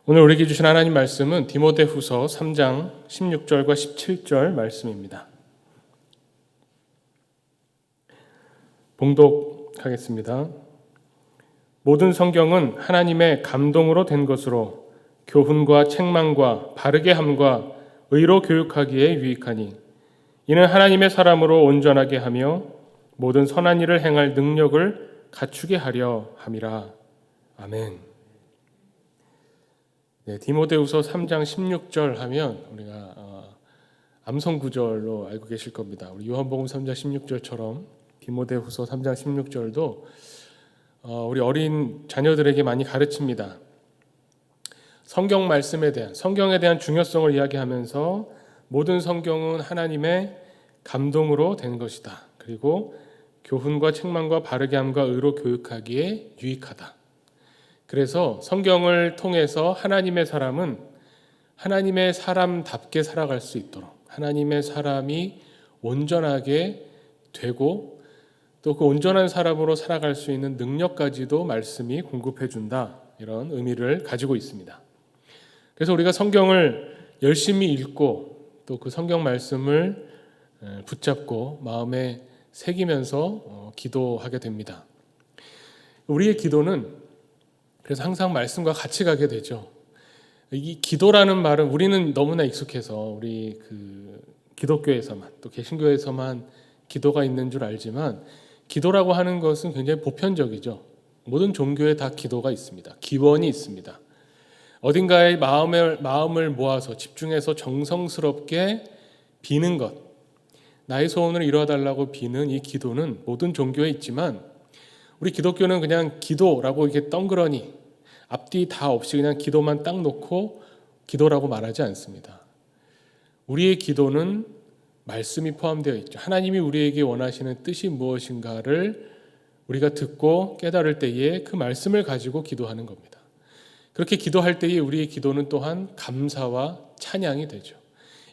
오늘 우리에게 주신 하나님 말씀은 디모데후서 3장 16절과 17절 말씀입니다. 봉독하겠습니다. 모든 성경은 하나님의 감동으로 된 것으로 교훈과 책망과 바르게 함과 의로 교육하기에 유익하니 이는 하나님의 사람으로 온전하게 하며 모든 선한 일을 행할 능력을 갖추게 하려 함이라. 아멘. 네, 디모데후서 3장 16절 하면 우리가 암송 구절로 알고 계실 겁니다. 우리 요한복음 3장 16절처럼 디모데후서 3장 16절도 우리 어린 자녀들에게 많이 가르칩니다. 성경 말씀에 대한, 성경에 대한 중요성을 이야기하면서 모든 성경은 하나님의 감동으로 된 것이다. 그리고 교훈과 책망과 바르게 함과 의로 교육하기에 유익하다. 그래서 성경을 통해서 하나님의 사람은 하나님의 사람답게 살아갈 수 있도록 하나님의 사람이 온전하게 되고 또 그 온전한 사람으로 살아갈 수 있는 능력까지도 말씀이 공급해 준다. 이런 의미를 가지고 있습니다. 그래서 우리가 성경을 열심히 읽고 또 그 성경 말씀을 붙잡고 마음에 새기면서 기도하게 됩니다. 우리의 기도는 그래서 항상 말씀과 같이 가게 되죠. 이 기도라는 말은 우리는 너무나 익숙해서 우리 기독교에서만 또 개신교에서만 기도가 있는 줄 알지만 기도라고 하는 것은 굉장히 보편적이죠. 모든 종교에 다 기도가 있습니다. 기원이 있습니다. 어딘가에 마음을 모아서 집중해서 정성스럽게 비는 것, 나의 소원을 이루어달라고 비는 이 기도는 모든 종교에 있지만 우리 기독교는 그냥 기도라고 이렇게 덩그러니 앞뒤 다 없이 그냥 기도만 딱 놓고 기도라고 말하지 않습니다. 우리의 기도는 말씀이 포함되어 있죠. 하나님이 우리에게 원하시는 뜻이 무엇인가를 우리가 듣고 깨달을 때에 그 말씀을 가지고 기도하는 겁니다. 그렇게 기도할 때에 우리의 기도는 또한 감사와 찬양이 되죠.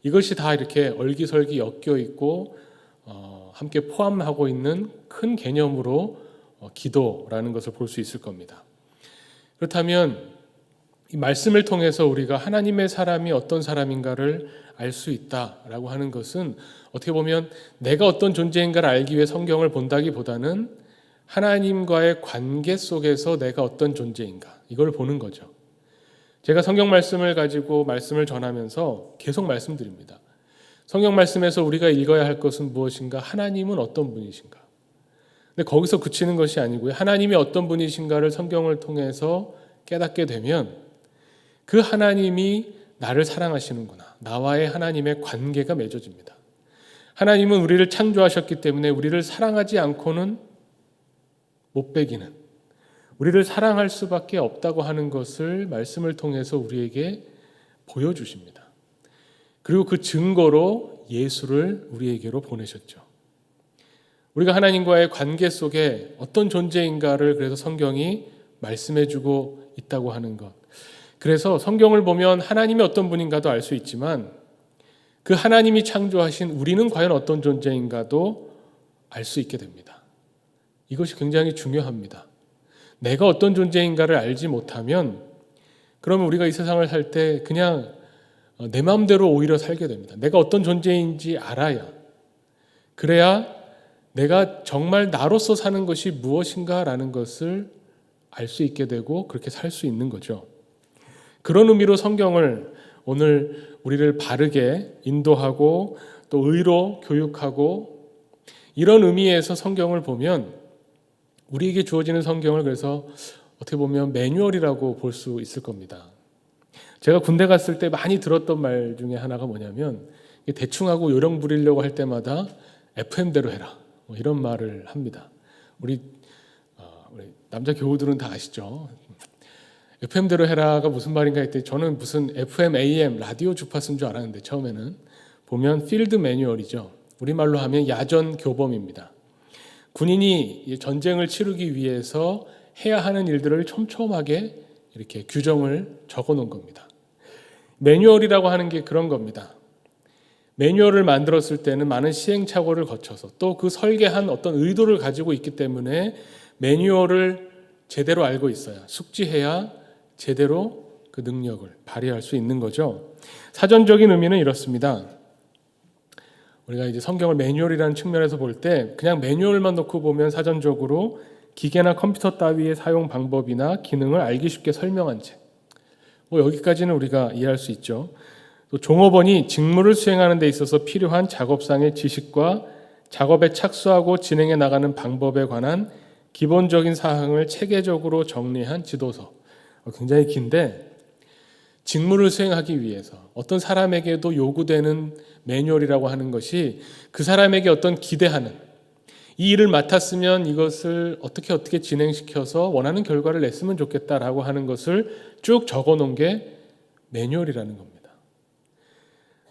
이것이 다 이렇게 얼기설기 엮여 있고 함께 포함하고 있는 큰 개념으로 기도라는 것을 볼 수 있을 겁니다. 그렇다면 이 말씀을 통해서 우리가 하나님의 사람이 어떤 사람인가를 알 수 있다라고 하는 것은 어떻게 보면 내가 어떤 존재인가를 알기 위해 성경을 본다기보다는 하나님과의 관계 속에서 내가 어떤 존재인가 이걸 보는 거죠. 제가 성경 말씀을 가지고 말씀을 전하면서 계속 말씀드립니다. 성경 말씀에서 우리가 읽어야 할 것은 무엇인가? 하나님은 어떤 분이신가? 근데 거기서 그치는 것이 아니고요. 하나님이 어떤 분이신가를 성경을 통해서 깨닫게 되면 그 하나님이 나를 사랑하시는구나. 나와의 하나님의 관계가 맺어집니다. 하나님은 우리를 창조하셨기 때문에 우리를 사랑하지 않고는 못 배기는, 우리를 사랑할 수밖에 없다고 하는 것을 말씀을 통해서 우리에게 보여주십니다. 그리고 그 증거로 예수를 우리에게로 보내셨죠. 우리가 하나님과의 관계 속에 어떤 존재인가를 그래서 성경이 말씀해주고 있다고 하는 것. 그래서 성경을 보면 하나님이 어떤 분인가도 알 수 있지만 그 하나님이 창조하신 우리는 과연 어떤 존재인가도 알 수 있게 됩니다. 이것이 굉장히 중요합니다. 내가 어떤 존재인가를 알지 못하면 그러면 우리가 이 세상을 살 때 그냥 내 마음대로 오히려 살게 됩니다. 내가 어떤 존재인지 알아야, 그래야 내가 정말 나로서 사는 것이 무엇인가라는 것을 알 수 있게 되고 그렇게 살 수 있는 거죠. 그런 의미로 성경을 오늘 우리를 바르게 인도하고 또 의로 교육하고 이런 의미에서 성경을 보면 우리에게 주어지는 성경을 그래서 어떻게 보면 매뉴얼이라고 볼 수 있을 겁니다. 제가 군대 갔을 때 많이 들었던 말 중에 하나가 뭐냐면 대충하고 요령 부리려고 할 때마다 FM대로 해라. 이런 말을 합니다. 우리 남자 교우들은 다 아시죠? FM대로 해라가 무슨 말인가 했더니 저는 무슨 FM, AM, 라디오 주파수인 줄 알았는데 처음에는 보면 필드 매뉴얼이죠. 우리말로 하면 야전 교범입니다. 군인이 전쟁을 치르기 위해서 해야 하는 일들을 촘촘하게 이렇게 규정을 적어 놓은 겁니다. 매뉴얼이라고 하는 게 그런 겁니다. 매뉴얼을 만들었을 때는 많은 시행착오를 거쳐서 또 그 설계한 어떤 의도를 가지고 있기 때문에 매뉴얼을 제대로 알고 있어야 숙지해야 제대로 그 능력을 발휘할 수 있는 거죠. 사전적인 의미는 이렇습니다. 우리가 이제 성경을 매뉴얼이라는 측면에서 볼 때 그냥 매뉴얼만 놓고 보면 사전적으로 기계나 컴퓨터 따위의 사용 방법이나 기능을 알기 쉽게 설명한 책. 여기까지는 우리가 이해할 수 있죠. 또 종업원이 직무를 수행하는 데 있어서 필요한 작업상의 지식과 작업에 착수하고 진행해 나가는 방법에 관한 기본적인 사항을 체계적으로 정리한 지도서. 굉장히 긴데 직무를 수행하기 위해서 어떤 사람에게도 요구되는 매뉴얼이라고 하는 것이 그 사람에게 어떤 기대하는 이 일을 맡았으면 이것을 어떻게 진행시켜서 원하는 결과를 냈으면 좋겠다라고 하는 것을 쭉 적어놓은 게 매뉴얼이라는 겁니다.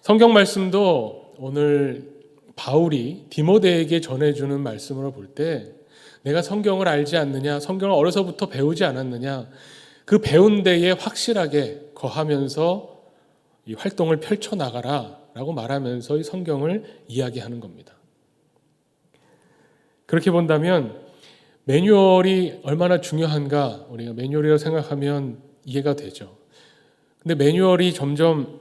성경 말씀도 오늘 바울이 디모데에게 전해주는 말씀으로 볼 때 내가 성경을 알지 않느냐, 성경을 어려서부터 배우지 않았느냐, 그 배운 데에 확실하게 거하면서 이 활동을 펼쳐나가라 라고 말하면서 이 성경을 이야기하는 겁니다. 그렇게 본다면 매뉴얼이 얼마나 중요한가 우리가 매뉴얼이라고 생각하면 이해가 되죠. 근데 매뉴얼이 점점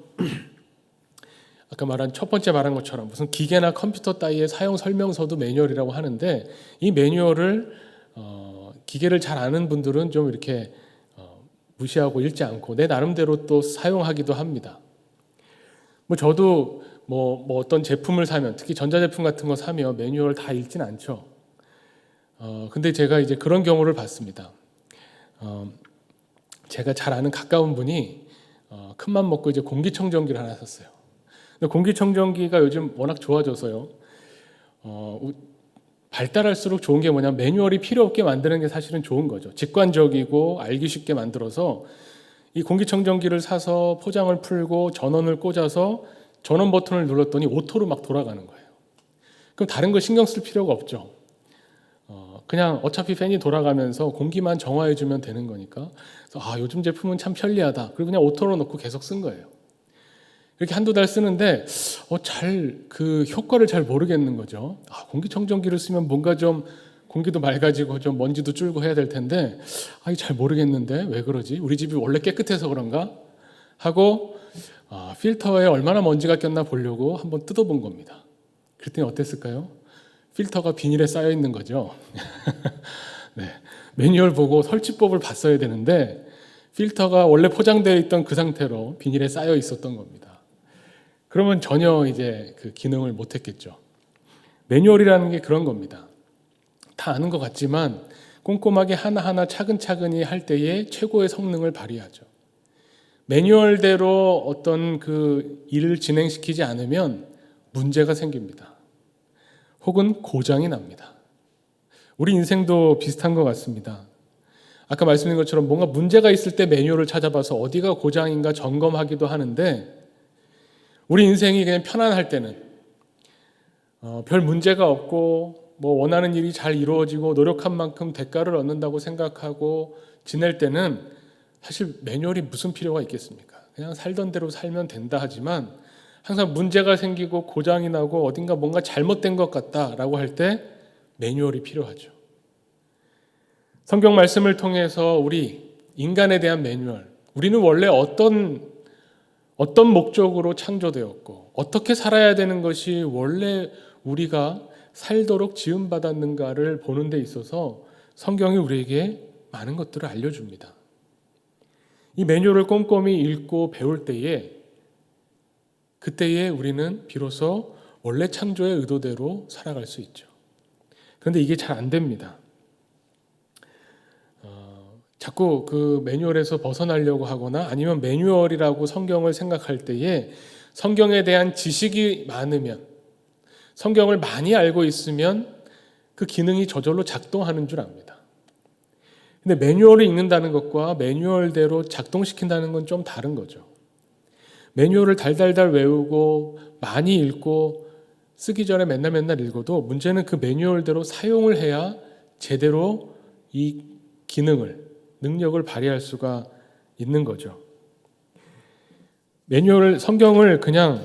아까 말한 첫 번째 말한 것처럼 무슨 기계나 컴퓨터 따위의 사용 설명서도 매뉴얼이라고 하는데 이 매뉴얼을 기계를 잘 아는 분들은 좀 이렇게 무시하고 읽지 않고 내 나름대로 또 사용하기도 합니다. 저도 어떤 제품을 사면 특히 전자제품 같은 거 사면 매뉴얼 다 읽진 않죠. 근데 제가 이제 그런 경우를 봤습니다. 제가 잘 아는 가까운 분이 큰맘 먹고 이제 공기청정기를 하나 샀어요. 근데 공기청정기가 요즘 워낙 좋아져서요. 발달할수록 좋은 게 뭐냐면 매뉴얼이 필요 없게 만드는 게 사실은 좋은 거죠. 직관적이고 알기 쉽게 만들어서 이 공기청정기를 사서 포장을 풀고 전원을 꽂아서 전원 버튼을 눌렀더니 오토로 막 돌아가는 거예요. 그럼 다른 거 신경 쓸 필요가 없죠. 그냥 어차피 팬이 돌아가면서 공기만 정화해주면 되는 거니까. 그래서 요즘 제품은 참 편리하다. 그리고 그냥 오토로 놓고 계속 쓴 거예요. 이렇게 한두 달 쓰는데 그 효과를 잘 모르겠는 거죠. 공기청정기를 쓰면 뭔가 좀 공기도 맑아지고 좀 먼지도 줄고 해야 될 텐데 잘 모르겠는데 왜 그러지? 우리 집이 원래 깨끗해서 그런가? 하고 필터에 얼마나 먼지가 꼈나 보려고 한번 뜯어본 겁니다. 그랬더니 어땠을까요? 필터가 비닐에 쌓여 있는 거죠. 네, 매뉴얼 보고 설치법을 봤어야 되는데 필터가 원래 포장되어 있던 그 상태로 비닐에 쌓여 있었던 겁니다. 그러면 전혀 이제 그 기능을 못했겠죠. 매뉴얼이라는 게 그런 겁니다. 다 아는 것 같지만 꼼꼼하게 하나하나 차근차근히 할 때에 최고의 성능을 발휘하죠. 매뉴얼대로 어떤 그 일을 진행시키지 않으면 문제가 생깁니다. 혹은 고장이 납니다. 우리 인생도 비슷한 것 같습니다. 아까 말씀드린 것처럼 뭔가 문제가 있을 때 매뉴얼을 찾아봐서 어디가 고장인가 점검하기도 하는데 우리 인생이 그냥 편안할 때는 별 문제가 없고 원하는 일이 잘 이루어지고 노력한 만큼 대가를 얻는다고 생각하고 지낼 때는 사실 매뉴얼이 무슨 필요가 있겠습니까? 그냥 살던 대로 살면 된다 하지만 항상 문제가 생기고 고장이 나고 어딘가 뭔가 잘못된 것 같다라고 할 때 매뉴얼이 필요하죠. 성경 말씀을 통해서 우리 인간에 대한 매뉴얼, 우리는 원래 어떤 목적으로 창조되었고 어떻게 살아야 되는 것이 원래 우리가 살도록 지음받았는가를 보는 데 있어서 성경이 우리에게 많은 것들을 알려줍니다. 이 매뉴얼을 꼼꼼히 읽고 배울 때에 그때에 우리는 비로소 원래 창조의 의도대로 살아갈 수 있죠. 그런데 이게 잘 안 됩니다. 자꾸 그 매뉴얼에서 벗어나려고 하거나 아니면 매뉴얼이라고 성경을 생각할 때에 성경에 대한 지식이 많으면 성경을 많이 알고 있으면 그 기능이 저절로 작동하는 줄 압니다. 근데 매뉴얼을 읽는다는 것과 매뉴얼대로 작동시킨다는 건 좀 다른 거죠. 매뉴얼을 달달달 외우고 많이 읽고 쓰기 전에 맨날 읽어도 문제는 그 매뉴얼대로 사용을 해야 제대로 이 기능을, 능력을 발휘할 수가 있는 거죠. 성경을 그냥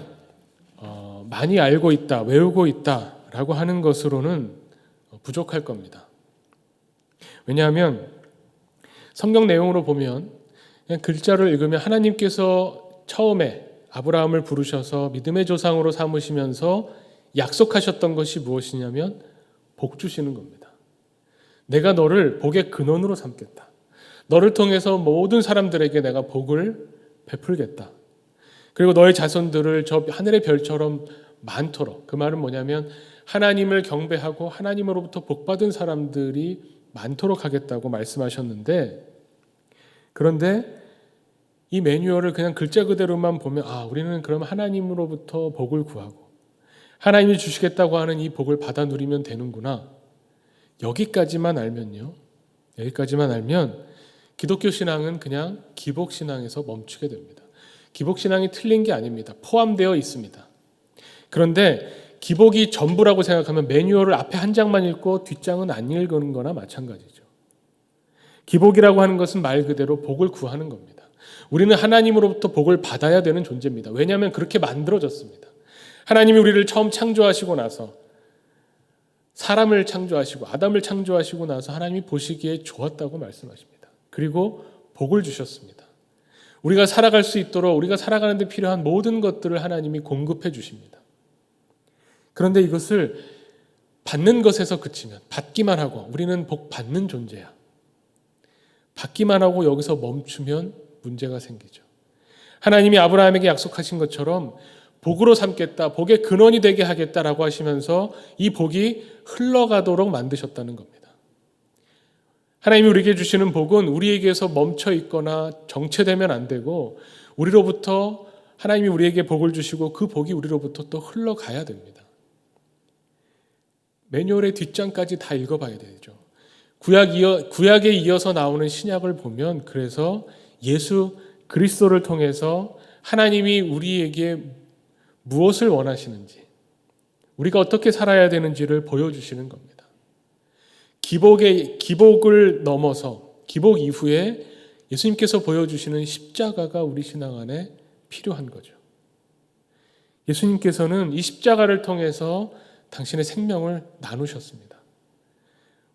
많이 알고 있다, 외우고 있다라고 하는 것으로는 부족할 겁니다. 왜냐하면 성경 내용으로 보면 그냥 글자를 읽으면 하나님께서 처음에 아브라함을 부르셔서 믿음의 조상으로 삼으시면서 약속하셨던 것이 무엇이냐면 복 주시는 겁니다. 내가 너를 복의 근원으로 삼겠다. 너를 통해서 모든 사람들에게 내가 복을 베풀겠다. 그리고 너의 자손들을 저 하늘의 별처럼 많도록, 그 말은 뭐냐면 하나님을 경배하고 하나님으로부터 복받은 사람들이 많도록 하겠다고 말씀하셨는데, 그런데 이 매뉴얼을 그냥 글자 그대로만 보면 우리는 그럼 하나님으로부터 복을 구하고 하나님이 주시겠다고 하는 이 복을 받아 누리면 되는구나. 여기까지만 알면 기독교 신앙은 그냥 기복 신앙에서 멈추게 됩니다. 기복 신앙이 틀린 게 아닙니다. 포함되어 있습니다. 그런데 기복이 전부라고 생각하면 매뉴얼을 앞에 한 장만 읽고 뒷장은 안 읽는 거나 마찬가지죠. 기복이라고 하는 것은 말 그대로 복을 구하는 겁니다. 우리는 하나님으로부터 복을 받아야 되는 존재입니다. 왜냐하면 그렇게 만들어졌습니다. 하나님이 우리를 처음 창조하시고 나서, 사람을 창조하시고 아담을 창조하시고 나서 하나님이 보시기에 좋았다고 말씀하십니다. 그리고 복을 주셨습니다. 우리가 살아갈 수 있도록 우리가 살아가는 데 필요한 모든 것들을 하나님이 공급해 주십니다. 그런데 이것을 받는 것에서 그치면, 받기만 하고 우리는 복 받는 존재야, 받기만 하고 여기서 멈추면 문제가 생기죠. 하나님이 아브라함에게 약속하신 것처럼 복으로 삼겠다, 복의 근원이 되게 하겠다라고 하시면서 이 복이 흘러가도록 만드셨다는 겁니다. 하나님이 우리에게 주시는 복은 우리에게서 멈춰 있거나 정체되면 안 되고, 우리로부터 하나님이 우리에게 복을 주시고 그 복이 우리로부터 또 흘러가야 됩니다. 매뉴얼의 뒷장까지 다 읽어봐야 되죠. 구약에 이어서 나오는 신약을 보면, 그래서 예수 그리스도를 통해서 하나님이 우리에게 무엇을 원하시는지, 우리가 어떻게 살아야 되는지를 보여주시는 겁니다. 기복을 넘어서 기복 이후에 예수님께서 보여주시는 십자가가 우리 신앙 안에 필요한 거죠. 예수님께서는 이 십자가를 통해서 당신의 생명을 나누셨습니다.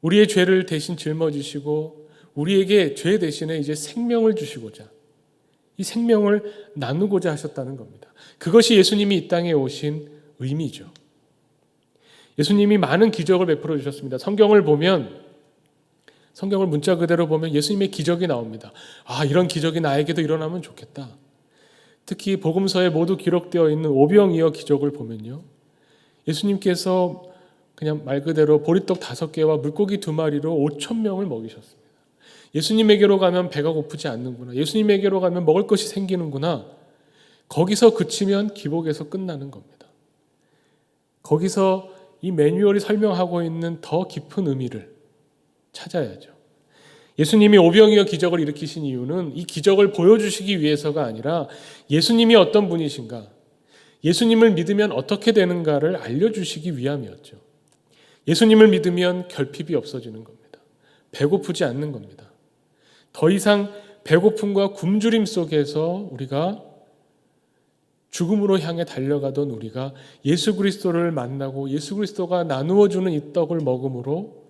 우리의 죄를 대신 짊어지시고 우리에게 죄 대신에 이제 생명을 주시고자, 이 생명을 나누고자 하셨다는 겁니다. 그것이 예수님이 이 땅에 오신 의미죠. 예수님이 많은 기적을 베풀어 주셨습니다. 성경을 문자 그대로 보면 예수님의 기적이 나옵니다. 이런 기적이 나에게도 일어나면 좋겠다. 특히 복음서에 모두 기록되어 있는 오병이어 기적을 보면요, 예수님께서 그냥 말 그대로 보리떡 5개와 물고기 2마리로 5,000명을 먹이셨습니다. 예수님에게로 가면 배가 고프지 않는구나, 예수님에게로 가면 먹을 것이 생기는구나, 거기서 그치면 기복에서 끝나는 겁니다. 거기서 이 매뉴얼이 설명하고 있는 더 깊은 의미를 찾아야죠. 예수님이 오병이어 기적을 일으키신 이유는 이 기적을 보여주시기 위해서가 아니라 예수님이 어떤 분이신가, 예수님을 믿으면 어떻게 되는가를 알려주시기 위함이었죠. 예수님을 믿으면 결핍이 없어지는 겁니다. 배고프지 않는 겁니다. 더 이상 배고픔과 굶주림 속에서 우리가 죽음으로 향해 달려가던 우리가 예수 그리스도를 만나고 예수 그리스도가 나누어주는 이 떡을 먹음으로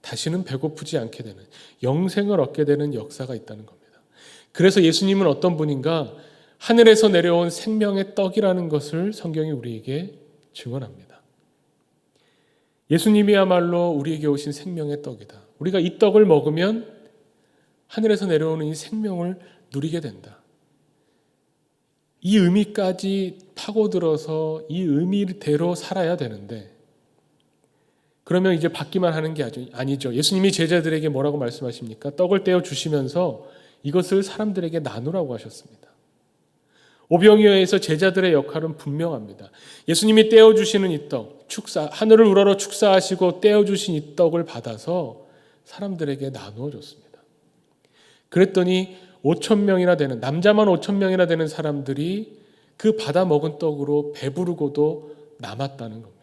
다시는 배고프지 않게 되는, 영생을 얻게 되는 역사가 있다는 겁니다. 그래서 예수님은 어떤 분인가, 하늘에서 내려온 생명의 떡이라는 것을 성경이 우리에게 증언합니다. 예수님이야말로 우리에게 오신 생명의 떡이다. 우리가 이 떡을 먹으면 하늘에서 내려오는 이 생명을 누리게 된다. 이 의미까지 파고들어서 이 의미대로 살아야 되는데, 그러면 이제 받기만 하는 게 아니죠. 예수님이 제자들에게 뭐라고 말씀하십니까? 떡을 떼어 주시면서 이것을 사람들에게 나누라고 하셨습니다. 오병이어에서 제자들의 역할은 분명합니다. 예수님이 떼어주시는 이 떡, 하늘을 우러러 축사하시고 떼어주신 이 떡을 받아서 사람들에게 나누어 줬습니다. 그랬더니 5,000명이나 되는, 남자만 5,000명이나 되는 사람들이 그 받아 먹은 떡으로 배부르고도 남았다는 겁니다.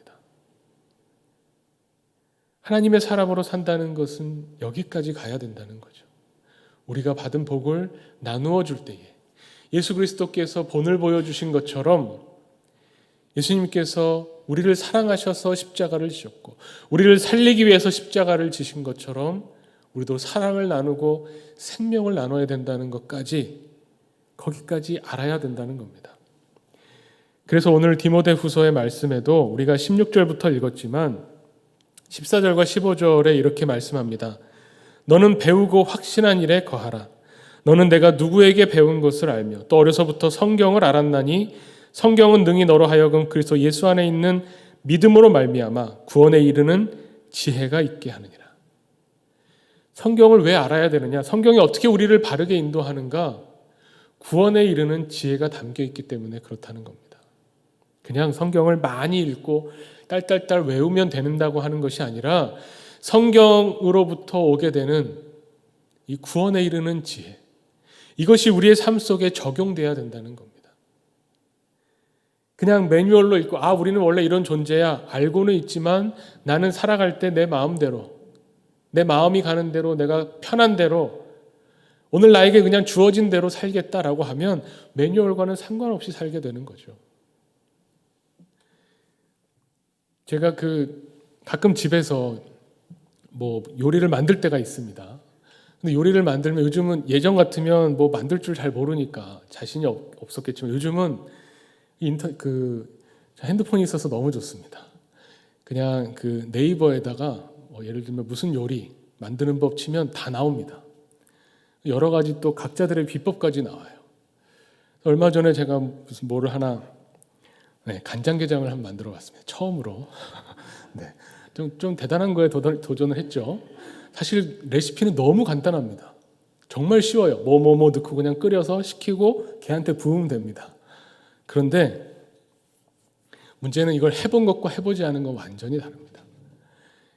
하나님의 사람으로 산다는 것은 여기까지 가야 된다는 거죠. 우리가 받은 복을 나누어 줄 때에 예수 그리스도께서 본을 보여주신 것처럼 예수님께서 우리를 사랑하셔서 십자가를 지셨고 우리를 살리기 위해서 십자가를 지신 것처럼 우리도 사랑을 나누고 생명을 나눠야 된다는 것까지, 거기까지 알아야 된다는 겁니다. 그래서 오늘 디모데후서의 말씀에도 우리가 16절부터 읽었지만 14절과 15절에 이렇게 말씀합니다. 너는 배우고 확신한 일에 거하라. 너는 내가 누구에게 배운 것을 알며 또 어려서부터 성경을 알았나니 성경은 능히 너로 하여금 그리스도 예수 안에 있는 믿음으로 말미암아 구원에 이르는 지혜가 있게 하느니라. 성경을 왜 알아야 되느냐? 성경이 어떻게 우리를 바르게 인도하는가? 구원에 이르는 지혜가 담겨 있기 때문에 그렇다는 겁니다. 그냥 성경을 많이 읽고 딸딸딸 외우면 된다고 하는 것이 아니라 성경으로부터 오게 되는 이 구원에 이르는 지혜, 이것이 우리의 삶 속에 적용돼야 된다는 겁니다. 그냥 매뉴얼로 읽고 우리는 원래 이런 존재야 알고는 있지만 나는 살아갈 때 내 마음대로, 내 마음이 가는 대로, 내가 편한 대로, 오늘 나에게 그냥 주어진 대로 살겠다라고 하면 매뉴얼과는 상관없이 살게 되는 거죠. 제가 가끔 집에서 요리를 만들 때가 있습니다. 근데 요리를 만들면 요즘은 예전 같으면 만들 줄 잘 모르니까 자신이 없었겠지만 요즘은 핸드폰이 있어서 너무 좋습니다. 그냥 네이버에다가 예를 들면 무슨 요리 만드는 법 치면 다 나옵니다. 여러 가지 또 각자들의 비법까지 나와요. 얼마 전에 제가 무슨 간장게장을 한번 만들어 봤습니다. 처음으로. 네. 좀 대단한 거에 도전을 했죠. 사실 레시피는 너무 간단합니다. 정말 쉬워요. 뭐 넣고 그냥 끓여서 식히고 걔한테 부으면 됩니다. 그런데 문제는 이걸 해본 것과 해보지 않은 건 완전히 다릅니다.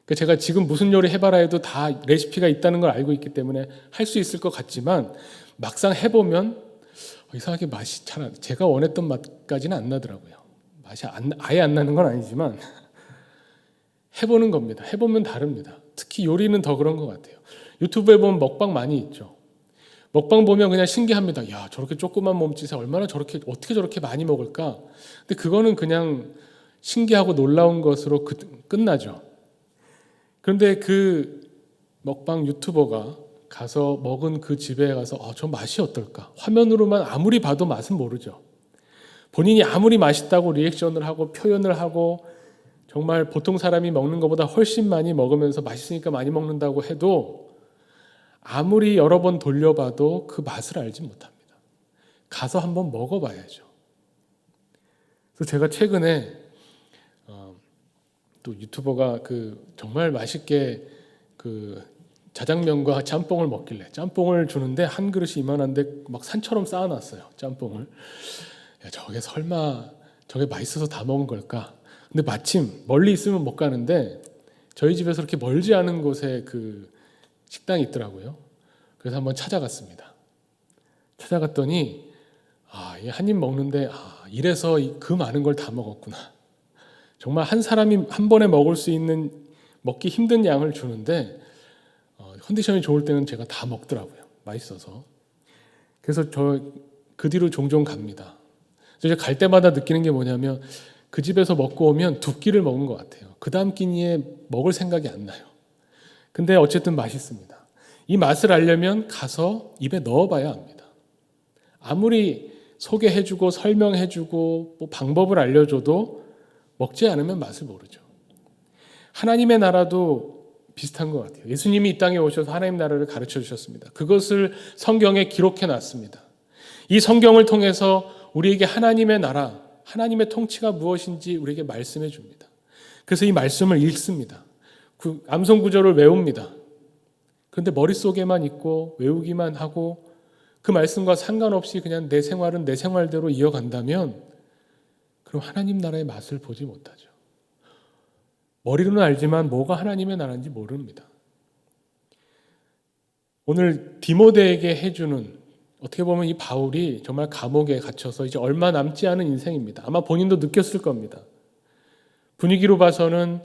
그러니까 제가 지금 무슨 요리 해봐라 해도 다 레시피가 있다는 걸 알고 있기 때문에 할 수 있을 것 같지만 막상 해보면 이상하게 맛이 제가 원했던 맛까지는 안 나더라고요. 맛이 아예 안 나는 건 아니지만 해보는 겁니다. 해보면 다릅니다. 특히 요리는 더 그런 것 같아요. 유튜브에 보면 먹방 많이 있죠. 먹방 보면 그냥 신기합니다. 야, 저렇게 조그만 몸짓에 어떻게 저렇게 많이 먹을까? 근데 그거는 그냥 신기하고 놀라운 것으로 끝나죠. 그런데 그 먹방 유튜버가 가서 먹은 그 집에 가서 저 맛이 어떨까? 화면으로만 아무리 봐도 맛은 모르죠. 본인이 아무리 맛있다고 리액션을 하고 표현을 하고 정말 보통 사람이 먹는 것보다 훨씬 많이 먹으면서 맛있으니까 많이 먹는다고 해도 아무리 여러 번 돌려봐도 그 맛을 알지 못합니다. 가서 한번 먹어봐야죠. 그래서 제가 최근에 또 유튜버가 정말 맛있게 자장면과 짬뽕을 먹길래 짬뽕을 주는데 한 그릇이 이만한데 막 산처럼 쌓아놨어요. 짬뽕을. 야, 저게 맛있어서 다 먹은 걸까? 근데 마침 멀리 있으면 못 가는데 저희 집에서 그렇게 멀지 않은 곳에 식당이 있더라고요. 그래서 한번 찾아갔습니다. 찾아갔더니 한 입 먹는데 이래서 그 많은 걸 다 먹었구나. 정말 한 사람이 한 번에 먹을 수 있는 먹기 힘든 양을 주는데 컨디션이 좋을 때는 제가 다 먹더라고요. 맛있어서. 그래서 그 뒤로 종종 갑니다. 그래서 갈 때마다 느끼는 게 뭐냐면 그 집에서 먹고 오면 두 끼를 먹은 것 같아요. 그 다음 끼니에 먹을 생각이 안 나요. 근데 어쨌든 맛있습니다. 이 맛을 알려면 가서 입에 넣어봐야 합니다. 아무리 소개해주고 설명해주고 방법을 알려줘도 먹지 않으면 맛을 모르죠. 하나님의 나라도 비슷한 것 같아요. 예수님이 이 땅에 오셔서 하나님 나라를 가르쳐 주셨습니다. 그것을 성경에 기록해 놨습니다. 이 성경을 통해서 우리에게 하나님의 나라, 하나님의 통치가 무엇인지 우리에게 말씀해 줍니다. 그래서 이 말씀을 읽습니다. 암송 구절을 외웁니다. 그런데 머릿속에만 있고 외우기만 하고 그 말씀과 상관없이 그냥 내 생활은 내 생활대로 이어간다면 그럼 하나님 나라의 맛을 보지 못하죠. 머리로는 알지만 뭐가 하나님의 나라인지 모릅니다. 오늘 디모데에게 해주는, 어떻게 보면 이 바울이 정말 감옥에 갇혀서 이제 얼마 남지 않은 인생입니다. 아마 본인도 느꼈을 겁니다. 분위기로 봐서는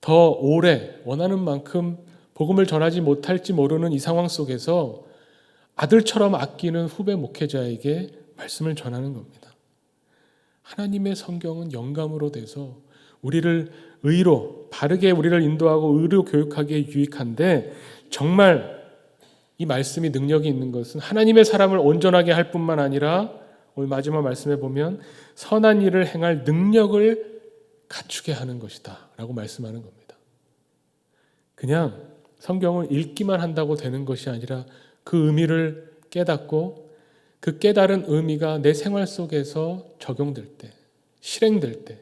더 오래 원하는 만큼 복음을 전하지 못할지 모르는 이 상황 속에서 아들처럼 아끼는 후배 목회자에게 말씀을 전하는 겁니다. 하나님의 성경은 영감으로 돼서 우리를 의로, 바르게 우리를 인도하고 의로 교육하기에 유익한데 정말 이 말씀이 능력이 있는 것은 하나님의 사람을 온전하게 할 뿐만 아니라 오늘 마지막 말씀에 보면 선한 일을 행할 능력을 갖추게 하는 것이다 라고 말씀하는 겁니다. 그냥 성경을 읽기만 한다고 되는 것이 아니라 그 의미를 깨닫고 그 깨달은 의미가 내 생활 속에서 적용될 때, 실행될 때,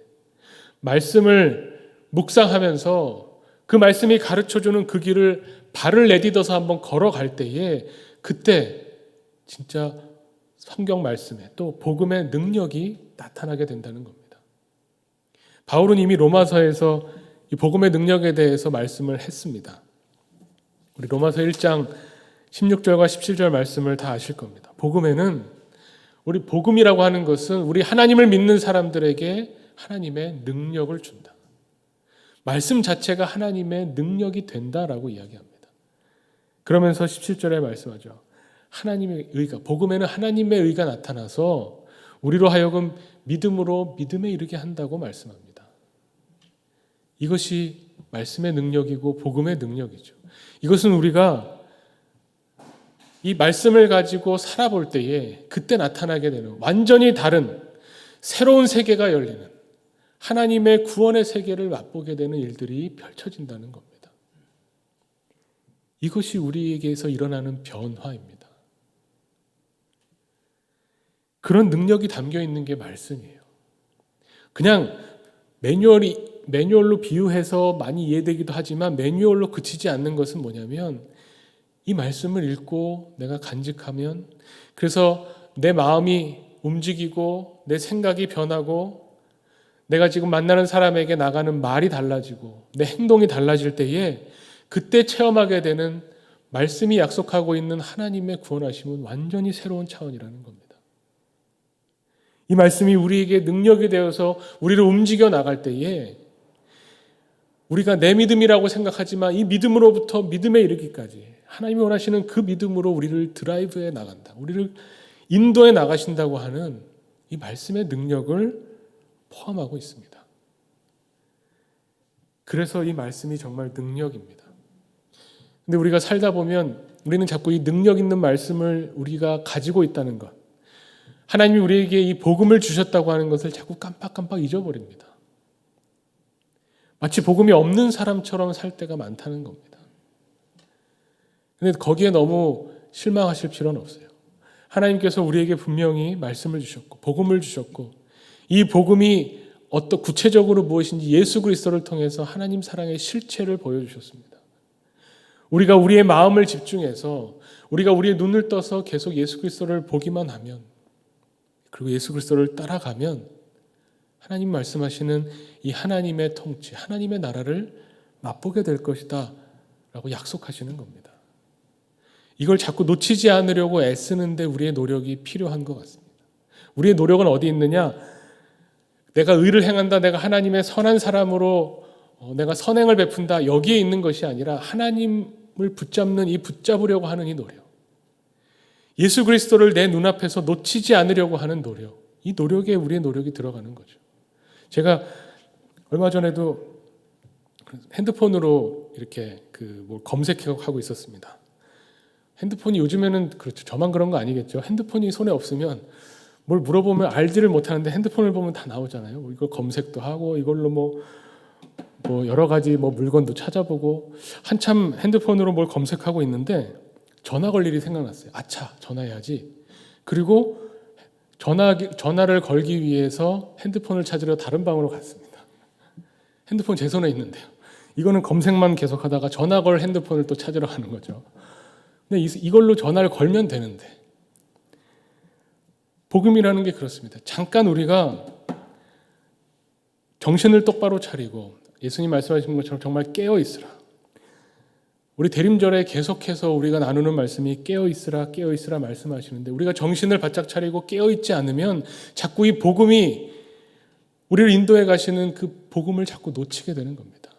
말씀을 묵상하면서 그 말씀이 가르쳐주는 그 길을 발을 내딛어서 한번 걸어갈 때에 그때 진짜 성경 말씀에 또 복음의 능력이 나타나게 된다는 겁니다. 바울은 이미 로마서에서 이 복음의 능력에 대해서 말씀을 했습니다. 우리 로마서 1장 16절과 17절 말씀을 다 아실 겁니다. 복음에는 우리 복음이라고 하는 것은 우리 하나님을 믿는 사람들에게 하나님의 능력을 준다. 말씀 자체가 하나님의 능력이 된다라고 이야기합니다. 그러면서 17절에 말씀하죠. 하나님의 의가, 복음에는 하나님의 의가 나타나서 우리로 하여금 믿음으로 믿음에 이르게 한다고 말씀합니다. 이것이 말씀의 능력이고 복음의 능력이죠. 이것은 우리가 이 말씀을 가지고 살아볼 때에 그때 나타나게 되는 완전히 다른 새로운 세계가 열리는 하나님의 구원의 세계를 맛보게 되는 일들이 펼쳐진다는 겁니다. 이것이 우리에게서 일어나는 변화입니다. 그런 능력이 담겨 있는 게 말씀이에요. 그냥 매뉴얼로 비유해서 많이 이해되기도 하지만 매뉴얼로 그치지 않는 것은 뭐냐면 이 말씀을 읽고 내가 간직하면 그래서 내 마음이 움직이고 내 생각이 변하고 내가 지금 만나는 사람에게 나가는 말이 달라지고 내 행동이 달라질 때에 그때 체험하게 되는 말씀이 약속하고 있는 하나님의 구원하심은 완전히 새로운 차원이라는 겁니다. 이 말씀이 우리에게 능력이 되어서 우리를 움직여 나갈 때에 우리가 내 믿음이라고 생각하지만 이 믿음으로부터 믿음에 이르기까지 하나님이 원하시는 그 믿음으로 우리를 드라이브해 나간다. 우리를 인도해 나가신다고 하는 이 말씀의 능력을 포함하고 있습니다. 그래서 이 말씀이 정말 능력입니다. 근데 우리가 살다 보면 우리는 자꾸 이 능력 있는 말씀을 우리가 가지고 있다는 것, 하나님이 우리에게 이 복음을 주셨다고 하는 것을 자꾸 깜빡깜빡 잊어버립니다. 마치 복음이 없는 사람처럼 살 때가 많다는 겁니다. 그런데 거기에 너무 실망하실 필요는 없어요. 하나님께서 우리에게 분명히 말씀을 주셨고 복음을 주셨고 이 복음이 어떤 구체적으로 무엇인지 예수 그리스도를 통해서 하나님 사랑의 실체를 보여주셨습니다. 우리가 우리의 마음을 집중해서 우리가 우리의 눈을 떠서 계속 예수 그리스도를 보기만 하면 그리고 예수 그리스도를 따라가면 하나님 말씀하시는 이 하나님의 통치, 하나님의 나라를 맛보게 될 것이다 라고 약속하시는 겁니다. 이걸 자꾸 놓치지 않으려고 애쓰는데 우리의 노력이 필요한 것 같습니다. 우리의 노력은 어디 있느냐? 내가 의를 행한다, 내가 하나님의 선한 사람으로 내가 선행을 베푼다, 여기에 있는 것이 아니라 하나님을 붙잡는 이 붙잡으려고 하는 이 노력, 예수 그리스도를 내 눈앞에서 놓치지 않으려고 하는 노력, 이 노력에 우리의 노력이 들어가는 거죠. 제가 얼마 전에도 핸드폰으로 이렇게 뭘 검색하고 있었습니다. 핸드폰이 요즘에는 그렇죠. 저만 그런 거 아니겠죠. 핸드폰이 손에 없으면 뭘 물어보면 알지를 못하는데 핸드폰을 보면 다 나오잖아요. 이걸 검색도 하고 이걸로 뭐 여러 가지 물건도 찾아보고 한참 핸드폰으로 뭘 검색하고 있는데 전화 걸 일이 생각났어요. 아차, 전화해야지. 그리고 전화를 걸기 위해서 핸드폰을 찾으러 다른 방으로 갔습니다. 핸드폰 제 손에 있는데요. 이거는 검색만 계속하다가 전화 걸 핸드폰을 또 찾으러 가는 거죠. 근데 이걸로 전화를 걸면 되는데 복음이라는 게 그렇습니다. 잠깐 우리가 정신을 똑바로 차리고 예수님 말씀하신 것처럼 정말 깨어 있으라. 우리 대림절에 계속해서 우리가 나누는 말씀이 깨어 있으라 말씀하시는데 우리가 정신을 바짝 차리고 깨어 있지 않으면 자꾸 이 복음이 우리를 인도해 가시는 그 복음을 자꾸 놓치게 되는 겁니다.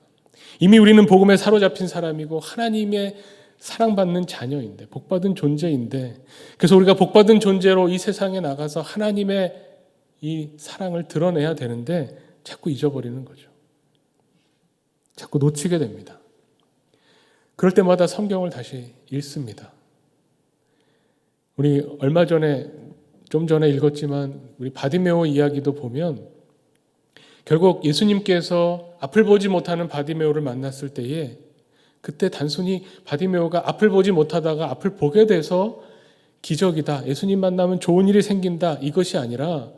이미 우리는 복음에 사로잡힌 사람이고 하나님의 사랑받는 자녀인데 복받은 존재인데 그래서 우리가 복받은 존재로 이 세상에 나가서 하나님의 이 사랑을 드러내야 되는데 자꾸 잊어버리는 거죠. 자꾸 놓치게 됩니다. 그럴 때마다 성경을 다시 읽습니다. 우리 얼마 전에 좀 전에 읽었지만 우리 바디메오 이야기도 보면 결국 예수님께서 앞을 보지 못하는 바디메오를 만났을 때에 그때 단순히 바디메오가 앞을 보지 못하다가 앞을 보게 돼서 기적이다, 예수님 만나면 좋은 일이 생긴다, 이것이 아니라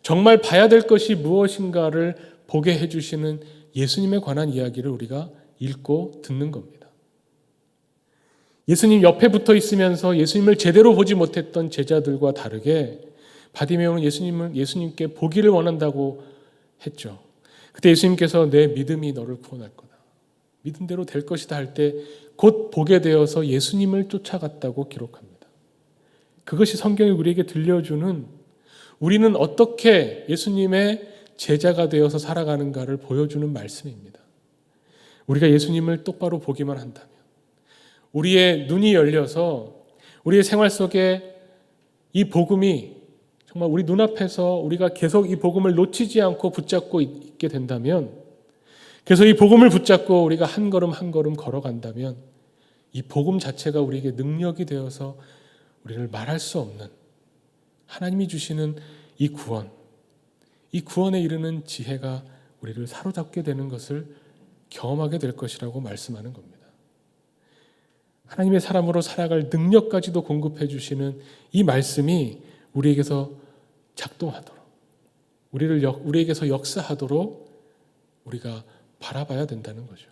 정말 봐야 될 것이 무엇인가를 보게 해주시는 예수님에 관한 이야기를 우리가 읽고 듣는 겁니다. 예수님 옆에 붙어 있으면서 예수님을 제대로 보지 못했던 제자들과 다르게 바디메오는 예수님께 보기를 원한다고 했죠. 그때 예수님께서 내 믿음이 너를 구원할 거다, 믿은 대로 될 것이다 할 때 곧 보게 되어서 예수님을 쫓아갔다고 기록합니다. 그것이 성경이 우리에게 들려주는 우리는 어떻게 예수님의 제자가 되어서 살아가는가를 보여주는 말씀입니다. 우리가 예수님을 똑바로 보기만 한다면, 우리의 눈이 열려서 우리의 생활 속에 이 복음이 정말 우리 눈앞에서 우리가 계속 이 복음을 놓치지 않고 붙잡고 있게 된다면, 그래서 이 복음을 붙잡고 우리가 한 걸음 한 걸음 걸어간다면 이 복음 자체가 우리에게 능력이 되어서 우리를 말할 수 없는 하나님이 주시는 이 구원에 이르는 지혜가 우리를 사로잡게 되는 것을 경험하게 될 것이라고 말씀하는 겁니다. 하나님의 사람으로 살아갈 능력까지도 공급해 주시는 이 말씀이 우리에게서 작동하도록, 우리에게서 역사하도록 우리가 바라봐야 된다는 거죠.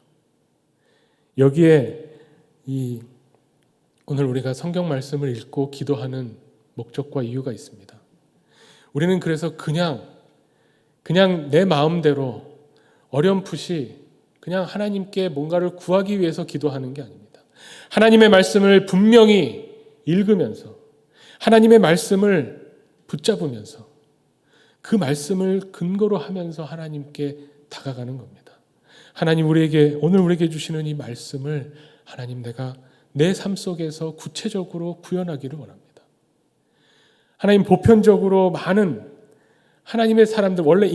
여기에 오늘 우리가 성경 말씀을 읽고 기도하는 목적과 이유가 있습니다. 우리는 그래서 그냥 내 마음대로 어렴풋이 그냥 하나님께 뭔가를 구하기 위해서 기도하는 게 아닙니다. 하나님의 말씀을 분명히 읽으면서 하나님의 말씀을 붙잡으면서 그 말씀을 근거로 하면서 하나님께 다가가는 겁니다. 하나님 오늘 우리에게 주시는 이 말씀을 하나님 내가 내 삶 속에서 구체적으로 구현하기를 원합니다. 하나님 보편적으로 많은 하나님의 사람들, 원래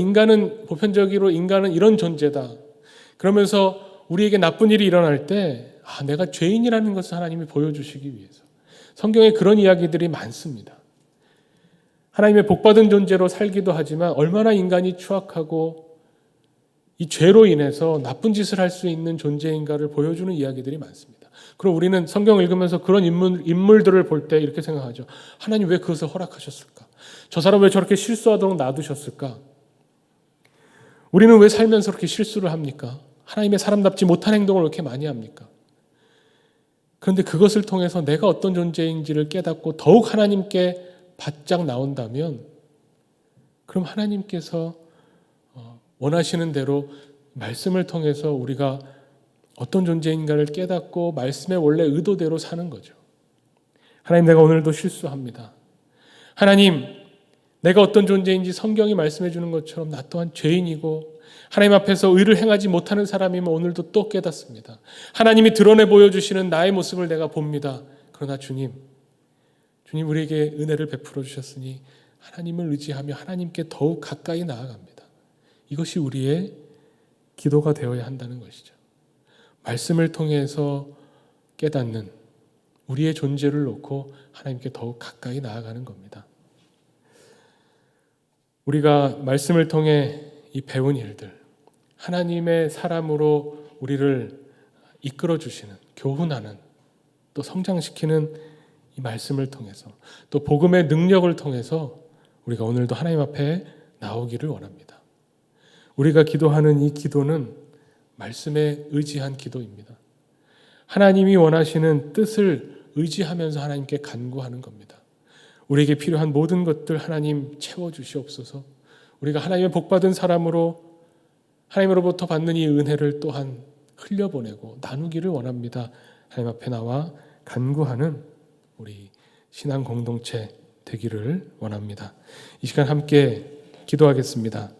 보편적으로 인간은 이런 존재다. 그러면서 우리에게 나쁜 일이 일어날 때 내가 죄인이라는 것을 하나님이 보여주시기 위해서 성경에 그런 이야기들이 많습니다. 하나님의 복받은 존재로 살기도 하지만 얼마나 인간이 추악하고 이 죄로 인해서 나쁜 짓을 할 수 있는 존재인가를 보여주는 이야기들이 많습니다. 그럼 우리는 성경을 읽으면서 그런 인물들을 볼 때 이렇게 생각하죠. 하나님 왜 그것을 허락하셨을까? 저 사람 왜 저렇게 실수하도록 놔두셨을까? 우리는 왜 살면서 그렇게 실수를 합니까? 하나님의 사람답지 못한 행동을 왜 이렇게 많이 합니까? 그런데 그것을 통해서 내가 어떤 존재인지를 깨닫고 더욱 하나님께 바짝 나온다면 그럼 하나님께서 원하시는 대로 말씀을 통해서 우리가 어떤 존재인가를 깨닫고 말씀의 원래 의도대로 사는 거죠. 하나님 내가 오늘도 실수합니다. 하나님 내가 어떤 존재인지 성경이 말씀해 주는 것처럼 나 또한 죄인이고 하나님 앞에서 의를 행하지 못하는 사람이면 오늘도 또 깨닫습니다. 하나님이 드러내 보여주시는 나의 모습을 내가 봅니다. 그러나 주님 우리에게 은혜를 베풀어 주셨으니 하나님을 의지하며 하나님께 더욱 가까이 나아갑니다. 이것이 우리의 기도가 되어야 한다는 것이죠. 말씀을 통해서 깨닫는 우리의 존재를 놓고 하나님께 더욱 가까이 나아가는 겁니다. 우리가 말씀을 통해 이 배운 일들, 하나님의 사람으로 우리를 이끌어 주시는, 교훈하는, 또 성장시키는 이 말씀을 통해서, 또 복음의 능력을 통해서 우리가 오늘도 하나님 앞에 나오기를 원합니다. 우리가 기도하는 이 기도는 말씀에 의지한 기도입니다. 하나님이 원하시는 뜻을 의지하면서 하나님께 간구하는 겁니다. 우리에게 필요한 모든 것들 하나님 채워주시옵소서. 우리가 하나님의 복받은 사람으로 하나님으로부터 받는 이 은혜를 또한 흘려보내고 나누기를 원합니다. 하나님 앞에 나와 간구하는 우리 신앙 공동체 되기를 원합니다. 이 시간 함께 기도하겠습니다.